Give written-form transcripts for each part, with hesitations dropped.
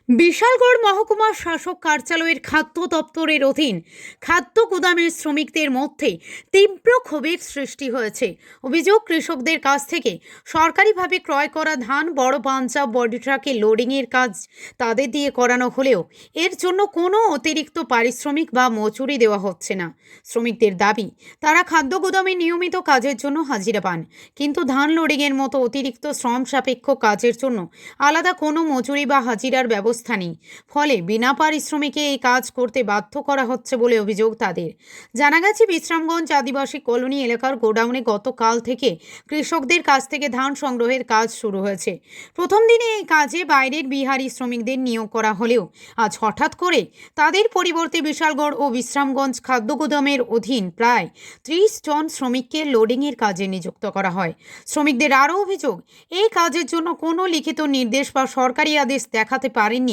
বিশালগড় মহকুমা শাসক কার্যালয়ের খাদ্য দপ্তরের অধীন খাদ্য গুদামের শ্রমিকদের মধ্যে তীব্র ক্ষোভের সৃষ্টি হয়েছে। অভিযোগ, কৃষকদের কাছ থেকে সরকারিভাবে ক্রয় করা ধান বড় পাঞ্জাব বডি ট্রাকে লোডিংয়ের কাজ তাদের দিয়ে করানো হলেও এর জন্য কোনো অতিরিক্ত পারিশ্রমিক বা মজুরি দেওয়া হচ্ছে না। শ্রমিকদের দাবি, তারা খাদ্য গুদামে নিয়মিত কাজের জন্য হাজিরা পান, কিন্তু ধান লোডিংয়ের মতো অতিরিক্ত শ্রম সাপেক্ষ কাজের জন্য আলাদা কোনো মজুরি বা হাজিরার ব্যবস্থা নেই। ফলে বিনা পারিশ্রমিকে এই কাজ করতে বাধ্য করা হচ্ছে বলে অভিযোগ তাদের। জানা গেছে, বিশ্রামগঞ্জ আদিবাসী কলোনি এলাকার গোডাউনে গতকাল থেকে কৃষকদের কাছ থেকে ধান সংগ্রহের কাজ শুরু হয়েছে। প্রথম দিনে এই কাজে বাইরের বিহারি শ্রমিকদের নিয়োগ করা হলেও আজ হঠাৎ করে তাদের পরিবর্তে বিশালগড় ও বিশ্রামগঞ্জ খাদ্য গুদামের অধীন প্রায় 30 জন শ্রমিককে লোডিংয়ের কাজে নিযুক্ত করা হয়। শ্রমিকদের আরও অভিযোগ, এই কাজের জন্য কোনো লিখিত নির্দেশ বা সরকারি আদেশ দেখাতে পারেননি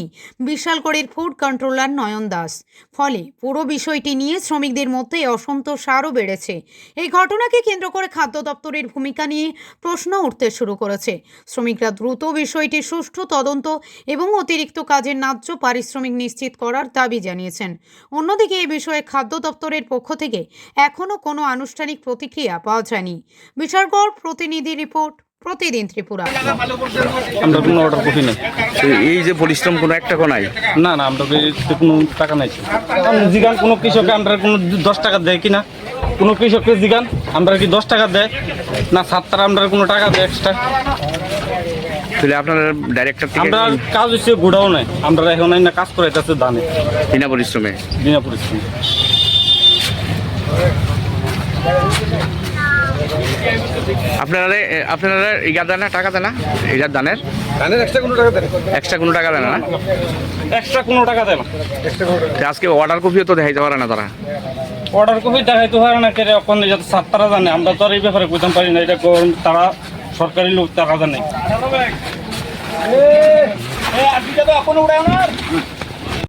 বিশালগড়ের ফুড কন্ট্রোলার নয়ন দাস। ফলে পুরো বিষয়টি নিয়ে শ্রমিকদের মধ্যে অসন্তোষ আরও বেড়েছে। এই ঘটনাকে কেন্দ্র করে খাদ্য দপ্তরের ভূমিকা নিয়ে প্রশ্ন উঠতে শুরু করেছে। শ্রমিকরা দ্রুত বিষয়টি সুষ্ঠু তদন্ত এবং অতিরিক্ত কাজের ন্যায্য পারিশ্রমিক নিশ্চিত করার দাবি জানিয়েছেন। অন্যদিকে এই বিষয়ে খাদ্য দপ্তরের পক্ষ থেকে এখনও কোনো আনুষ্ঠানিক প্রতিক্রিয়া পাওয়া যায়নি। বিশালগড় প্রতিনিধি রিপোর্ট, প্রতিদিন ত্রিপুরা। আমরা কোনো অর্ডার করি না। এই যে পরিশ্রম কোনো একটা নাই? না না, আমরা কোনো টাকা নাই। জিগান কোনো কৃষককে আমরা কোনো 10 টাকা দেয় কিনা, কোনো কৃষককে জিগান আমরা কি 10 টাকা দেয় না, 7 আমরা কোনো টাকা দেয় এক্সট্রা। তাহলে আপনারা ডাইরেক্টর থেকে আমরা কাজ হচ্ছে গোডাউনে, আমরা এখন না কাজ করাইতেছে ধানে বিনা পরিশ্রমে। বিনা পরিশ্রমে। আপনারা এগার দানা টাকা দেন না? এগার দানের এক্সট্রা কোনো টাকা দেয় না। এক্সট্রা কোনো টাকা দেন না? এক্সট্রা কোনো টাকা দেয় না। আজকে অর্ডার কপিও তো দেখাইতে পারে না তারা। অর্ডার কপি দেখাইতে পারে না, কেন ওখানে যাতে 7 জানে, আমরা তো আর এই ব্যাপারে বুঝতে পারি না। এটা তারা সরকারি লোক, তারা জানে।